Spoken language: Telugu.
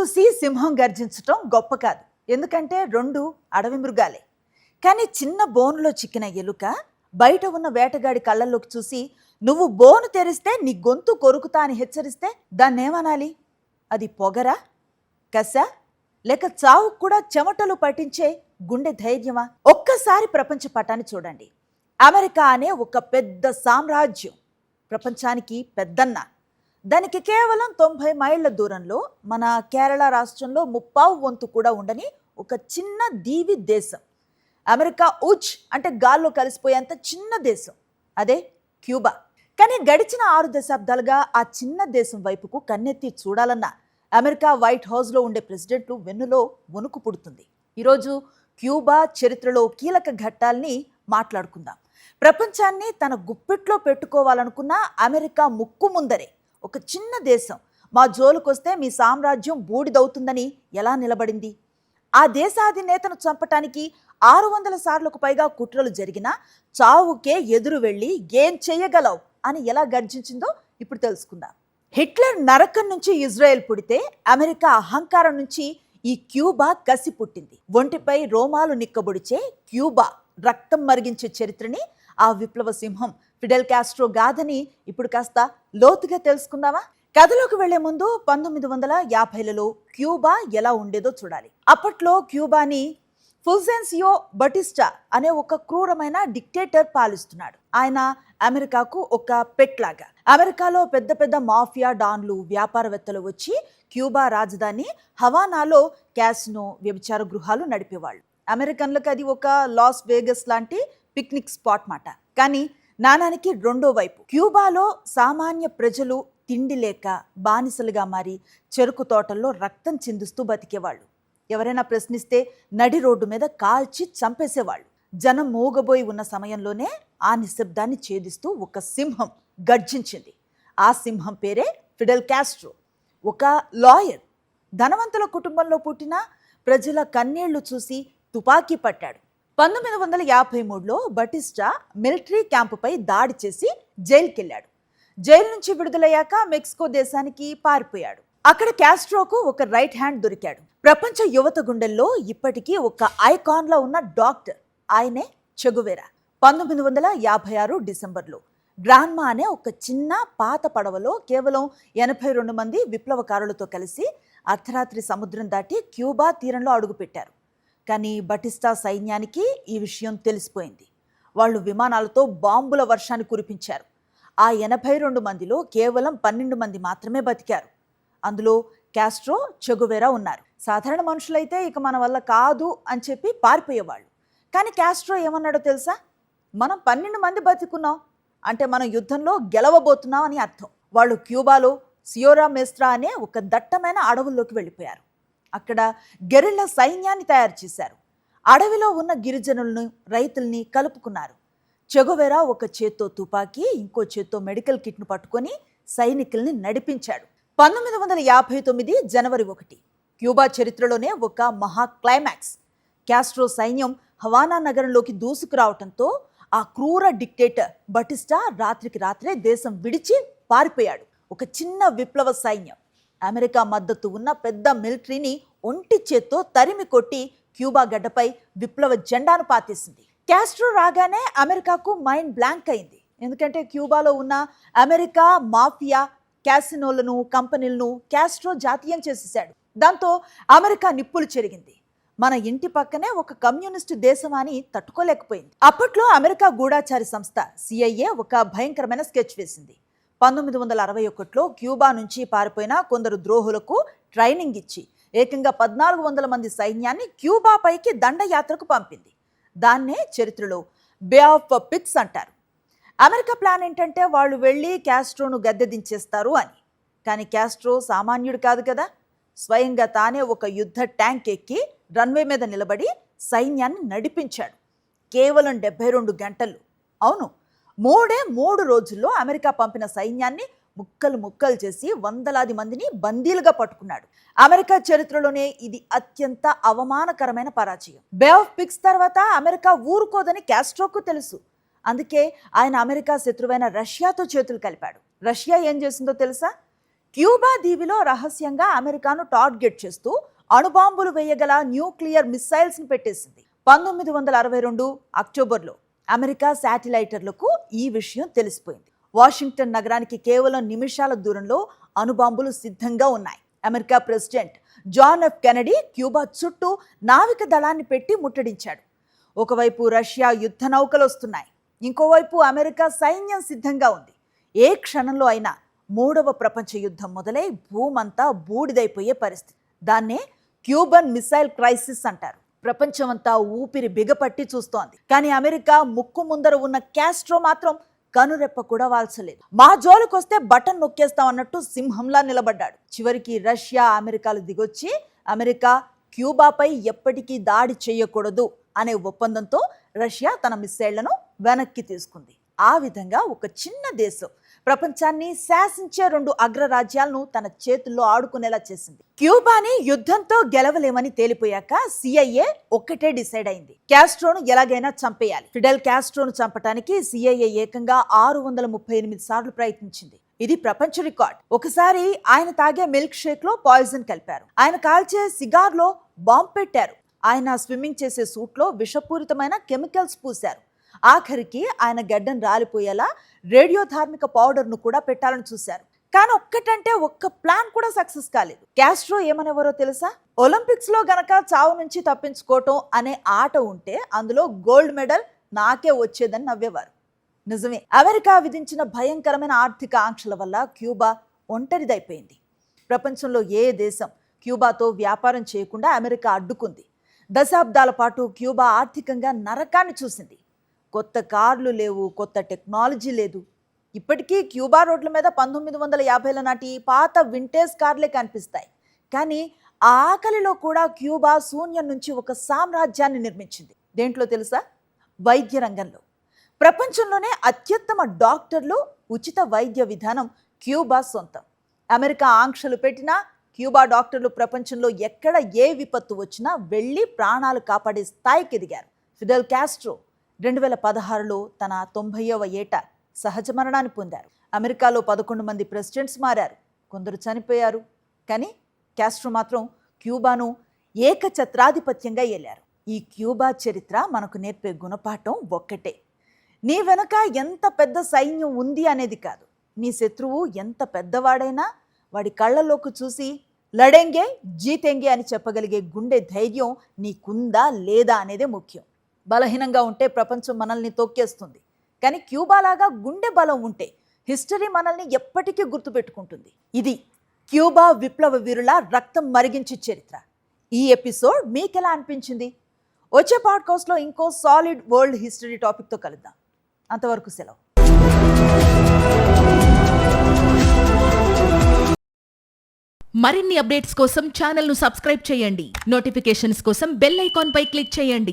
చూసి సింహం గర్జించటం గొప్ప కాదు. ఎందుకంటే రెండు అడవి మృగాలే. కానీ చిన్న బోనులో చిక్కిన ఎలుక బయట ఉన్న వేటగాడి కళ్ళల్లోకి చూసి నువ్వు బోను తెరిస్తే నీ గొంతు కొరుకుతా అని హెచ్చరిస్తే దాన్నేమనాలి? అది పొగరా, కస, లేక చావుకు కూడా చెమటలు పట్టించే గుండె ధైర్యమా? ఒక్కసారి ప్రపంచ పటాన్ని చూడండి. అమెరికా అనే ఒక పెద్ద సామ్రాజ్యం, ప్రపంచానికి పెద్దన్న. దానికి కేవలం 90 మైళ్ళ దూరంలో మన కేరళ రాష్ట్రంలో 1/4 వంతు కూడా ఉండని ఒక చిన్న దీవి దేశం. అమెరికా ఉచ్ అంటే గాల్లో కలిసిపోయేంత చిన్న దేశం, అదే క్యూబా. కానీ గడిచిన 6 దశాబ్దాలుగా ఆ చిన్న దేశం వైపుకు కన్నెత్తి చూడాలన్నా అమెరికా వైట్ హౌస్లో ఉండే ప్రెసిడెంట్లు వెన్నులో వణుకు పుడుతుంది. ఈరోజు క్యూబా చరిత్రలో కీలక ఘట్టాల్ని మాట్లాడుకుందాం. ప్రపంచాన్ని తన గుప్పిట్లో పెట్టుకోవాలనుకున్న అమెరికా ముక్కు ముందరే ఒక చిన్న దేశం మా జోలుకొస్తే మీ సామ్రాజ్యం బూడిదవుతుందని ఎలా నిలబడింది? ఆ దేశాధినేతను చంపటానికి 600 సార్లకు పైగా కుట్రలు జరిగినా చావుకే ఎదురు వెళ్ళి ఏం చెయ్యగలవు అని ఎలా గర్జించిందో ఇప్పుడు తెలుసుకుందాం. హిట్లర్ నరకం నుంచి ఇజ్రాయెల్ పుడితే అమెరికా అహంకారం నుంచి ఈ క్యూబా కసి పుట్టింది. ఒంటిపై రోమాలు నిక్కబొడిచే క్యూబా రక్తం మరిగించే చరిత్రని ఆ విప్లవ సింహం ఫిడెల్ కాస్ట్రో గాథని ఇప్పుడు కాస్త లోతుగా తెలుసుకుందామా? కథలోకి వెళ్లే ముందు 1950లలో క్యూబా ఎలా ఉండేదో చూడాలి. అప్పట్లో క్యూబాని ఫుల్జెన్సియో బటిస్టా అనే ఒక క్రూరమైన డిక్టేటర్ పాలిస్తున్నాడు. ఆయన అమెరికాకు ఒక పెట్ లాగా. అమెరికాలో పెద్ద పెద్ద మాఫియా డాన్లు, వ్యాపారవేత్తలు వచ్చి క్యూబా రాజధాని హవానాలో క్యాసినో, వ్యభిచార గృహాలు నడిపేవాళ్ళు. అమెరికన్లకు అది ఒక లాస్ వేగస్ లాంటి పిక్నిక్ స్పాట్ మాట. కానీ నాణానికి రెండో వైపు క్యూబాలో సామాన్య ప్రజలు తిండి లేక బానిసలుగా మారి చెరుకు తోటల్లో రక్తం చిందిస్తూ బతికేవాళ్ళు. ఎవరైనా ప్రశ్నిస్తే నడి రోడ్డు మీద కాల్చి చంపేసేవాళ్ళు. జనం మూగబోయి ఉన్న సమయంలోనే ఆ నిశ్శబ్దాన్ని ఛేదిస్తూ ఒక సింహం గర్జించింది. ఆ సింహం పేరే ఫిడెల్ కాస్ట్రో. ఒక లాయర్, ధనవంతుల కుటుంబంలో పుట్టిన ప్రజల కన్నీళ్లు చూసి తుపాకీ పట్టాడు. 1953లో బటిస్టా మిలిటరీ క్యాంపుపై దాడి చేసి జైలుకెళ్ళాడు. జైలు నుంచి విడుదలయ్యాక మెక్సికో దేశానికి పారిపోయాడు. అక్కడ కాస్ట్రోకు ఒక రైట్ హ్యాండ్ దొరికాడు. ప్రపంచ యువత గుండెల్లో ఇప్పటికీ ఒక ఐకాన్లా ఉన్న డాక్టర్, ఆయనే చెగువెరా. 1956 డిసెంబర్లో గ్రాన్మా అనే ఒక చిన్న పాత పడవలో కేవలం 82 మంది విప్లవకారులతో కలిసి అర్ధరాత్రి సముద్రం దాటి క్యూబా తీరంలో అడుగుపెట్టారు. కానీ బటిస్టా సైన్యానికి ఈ విషయం తెలిసిపోయింది. వాళ్ళు విమానాలతో బాంబుల వర్షాన్ని కురిపించారు. ఆ 82 మందిలో కేవలం 12 మంది మాత్రమే బతికారు. అందులో కాస్ట్రో, చెగువెరా ఉన్నారు. సాధారణ మనుషులైతే ఇక మన వల్ల కాదు అని చెప్పి పారిపోయేవాళ్ళు. కానీ కాస్ట్రో ఏమన్నాడో తెలుసా? మనం 12 మంది బతికున్నాం అంటే మనం యుద్ధంలో గెలవబోతున్నాం అని అర్థం. వాళ్ళు క్యూబాలో సియోరా మెస్ట్రా అనే ఒక దట్టమైన అడవుల్లోకి వెళ్ళిపోయారు. అక్కడ గెరిల్లా సైన్యాన్ని తయారు చేశారు. అడవిలో ఉన్న గిరిజనులను, రైతుల్ని కలుపుకున్నారు. చెగువెరా ఒక చేత్తో తుపాకీ, ఇంకో చేత్తో మెడికల్ కిట్ను పట్టుకొని సైనికుల్ని నడిపించాడు. 1959 జనవరి 1 క్యూబా చరిత్రలోనే ఒక మహా క్లైమాక్స్. కాస్ట్రో సైన్యం హవానా నగరంలోకి దూసుకురావటంతో ఆ క్రూర డిక్టేటర్ బటిస్టా రాత్రికి రాత్రే దేశం విడిచి పారిపోయాడు. ఒక చిన్న విప్లవ సైన్యం అమెరికా మద్దతు ఉన్న పెద్ద మిలిటరీని ఒంటి చేత్తో తరిమి కొట్టి క్యూబా గడ్డపై విప్లవ జెండాను పాతేసింది. కాస్ట్రో రాగానే అమెరికాకు మైండ్ బ్లాంక్ అయింది. ఎందుకంటే క్యూబాలో ఉన్న అమెరికా మాఫియా క్యాసినోలను, కంపెనీలను కాస్ట్రో జాతీయం చేసేశాడు. దాంతో అమెరికా నిప్పులు చెరిగింది. మన ఇంటి పక్కనే ఒక కమ్యూనిస్టు దేశం అని తట్టుకోలేకపోయింది. అప్పట్లో అమెరికా గూఢాచారి సంస్థ CIA ఒక భయంకరమైన స్కెచ్ వేసింది. 1961లో క్యూబా నుంచి పారిపోయిన కొందరు ద్రోహులకు ట్రైనింగ్ ఇచ్చి ఏకంగా 1400 మంది సైన్యాన్ని క్యూబా పైకి దండయాత్రకు పంపింది. దాన్నే చరిత్రలో బే ఆఫ్ పిగ్స్ అంటారు. అమెరికా ప్లాన్ ఏంటంటే వాళ్ళు వెళ్ళి కాస్ట్రోను గద్దె దించేస్తారు అని. కానీ కాస్ట్రో సామాన్యుడు కాదు కదా. స్వయంగా తానే ఒక యుద్ధ ట్యాంక్ ఎక్కి రన్వే మీద నిలబడి సైన్యాన్ని నడిపించాడు. కేవలం 72 గంటలు, అవును 3 రోజుల్లో అమెరికా పంపిన సైన్యాన్ని ముక్కలు ముక్కలు చేసి వందలాది మందిని బందీలుగా పట్టుకున్నాడు. అమెరికా చరిత్రలోనే ఇది అత్యంత అవమానకరమైన పరాజయం. బే ఆఫ్ పిగ్స్ తర్వాత అమెరికా ఊరుకోదని కాస్ట్రోకు తెలుసు. అందుకే ఆయన అమెరికా శత్రువైన రష్యాతో చేతులు కలిపాడు. రష్యా ఏం చేసిందో తెలుసా? క్యూబా దీవిలో రహస్యంగా అమెరికాను టార్గెట్ చేస్తూ అణుబాంబులు వేయగల న్యూక్లియర్ మిస్సైల్స్ ని పెట్టేసింది. 1962 అక్టోబర్లో అమెరికా శాటిలైటర్లకు ఈ విషయం తెలిసిపోయింది. వాషింగ్టన్ నగరానికి కేవలం నిమిషాల దూరంలో అణుబాంబులు సిద్ధంగా ఉన్నాయి. America president John F Kennedy Cuba చుట్టూ నావిక దళాన్ని పెట్టి ముట్టడించాడు. ఒకవైపు రష్యా యుద్ధ నౌకలు వస్తున్నాయి, ఇంకోవైపు అమెరికా సైన్యం సిద్ధంగా ఉంది. ఏ క్షణంలో అయినా మూడవ ప్రపంచ యుద్ధం మొదలై భూమంతా బూడిదైపోయే పరిస్థితి. దాన్నే క్యూబన్ మిసైల్ క్రైసిస్ అంటారు. ప్రపంచమంతా ఊపిరి బిగపట్టి చూస్తోంది. కానీ అమెరికా ముక్కు ముందర ఉన్న కాస్ట్రో మాత్రం కనురెప్ప కూడా వాల్చలేదు. మా జోలుకొస్తే బటన్ నొక్కేస్తాం అన్నట్టు సింహంలా నిలబడ్డాడు. చివరికి రష్యా అమెరికాలు దిగొచ్చి అమెరికా క్యూబాపై ఎప్పటికీ దాడి చేయకూడదు అనే ఒప్పందంతో రష్యా తన మిస్సైళ్లను వెనక్కి తీసుకుంది. ఆ విధంగా ఒక చిన్న దేశం ప్రపంచాన్ని శాసించే 2 అగ్రరాజ్యాలను తన చేతుల్లో ఆడుకునేలా చేసింది. క్యూబాని యుద్ధంతో గెలవలేమని తేలిపోయాక సిఐఏ ఒక్కటే డిసైడ్ అయింది, కాస్ట్రోను ఎలాగైనా చంపేయాలి. ఫిడెల్ కాస్ట్రోను చంపటానికి సిఐఏ ఏకంగా 638 సార్లు ప్రయత్నించింది. ఇది ప్రపంచ రికార్డ్. ఒకసారి ఆయన తాగే మిల్క్ షేక్ లో పాయిజన్ కలిపారు. ఆయన కాల్చే సిగార్ లో బాంబ్ పెట్టారు. ఆయన స్విమ్మింగ్ చేసే సూట్ లో విషపూరితమైన కెమికల్స్ పూశారు. ఆఖరికి ఆయన గడ్డం రాలిపోయేలా రేడియోధార్మిక పౌడర్ను కూడా పెట్టాలని చూశారు. కానీ ఒక్క ప్లాన్ కూడా సక్సెస్ కాలేదు. కాస్ట్రో ఏమనేవారో తెలుసా? ఒలింపిక్స్ లో గనక చావు నుంచి తప్పించుకోవటం అనే ఆట ఉంటే అందులో గోల్డ్ మెడల్ నాకే వచ్చేదని నవ్వేవారు. నిజమే, అమెరికా విధించిన భయంకరమైన ఆర్థిక ఆంక్షల వల్ల క్యూబా ఒంటరిదైపోయింది. ప్రపంచంలో ఏ దేశం క్యూబాతో వ్యాపారం చేయకుండా అమెరికా అడ్డుకుంది. దశాబ్దాల పాటు క్యూబా ఆర్థికంగా నరకాన్ని చూసింది. కొత్త కార్లు లేవు, కొత్త టెక్నాలజీ లేదు. ఇప్పటికీ క్యూబా రోడ్ల మీద 1950ల నాటి పాత వింటేజ్ కార్లే కనిపిస్తాయి. కానీ ఆ ఆకలిలో కూడా క్యూబా శూన్యం నుంచి ఒక సామ్రాజ్యాన్ని నిర్మించింది. దేంట్లో తెలుసా? వైద్య రంగంలో. ప్రపంచంలోనే అత్యుత్తమ డాక్టర్లు, ఉచిత వైద్య విధానం క్యూబా సొంతం. అమెరికా ఆంక్షలు పెట్టినా క్యూబా డాక్టర్లు ప్రపంచంలో ఎక్కడ ఏ విపత్తు వచ్చినా వెళ్ళి ప్రాణాలు కాపాడే స్థాయికి ఎదిగారు. ఫిడెల్ కాస్ట్రో 2016లో తన 90వ ఏట సహజ మరణాన్ని పొందారు. అమెరికాలో 11 మంది ప్రెసిడెంట్స్ మారారు, కొందరు చనిపోయారు. కానీ కాస్ట్రో మాత్రం క్యూబాను ఏకఛత్రాధిపత్యంగా ఏలారు. ఈ క్యూబా చరిత్ర మనకు నేర్పే గుణపాఠం ఒక్కటే: నీ వెనక ఎంత పెద్ద సైన్యం ఉంది అనేది కాదు, నీ శత్రువు ఎంత పెద్దవాడైనా వాడి కళ్ళలోకి చూసి లడెంగే జీతెంగే అని చెప్పగలిగే గుండె ధైర్యం నీకుందా లేదా అనేదే ముఖ్యం. బలహీనంగా ఉంటే ప్రపంచం మనల్ని తొక్కేస్తుంది. కానీ క్యూబాలాగా గుండె బలం ఉంటే హిస్టరీ మనల్ని ఎప్పటికీ గుర్తుపెట్టుకుంటుంది. ఇది క్యూబా విప్లవ వీరుల రక్తం మరిగించే చరిత్ర. ఈ ఎపిసోడ్ మీకెలా అనిపించింది? వచ్చే పాడ్కాస్ట్లో ఇంకో సాలిడ్ వరల్డ్ హిస్టరీ టాపిక్తో కలుద్దాం. అంతవరకు సెలవు. మరిన్ని అప్డేట్స్ కోసం ఛానల్ను సబ్స్క్రైబ్ చేయండి. నోటిఫికేషన్స్ కోసం బెల్ ఐకాన్ పై క్లిక్ చేయండి.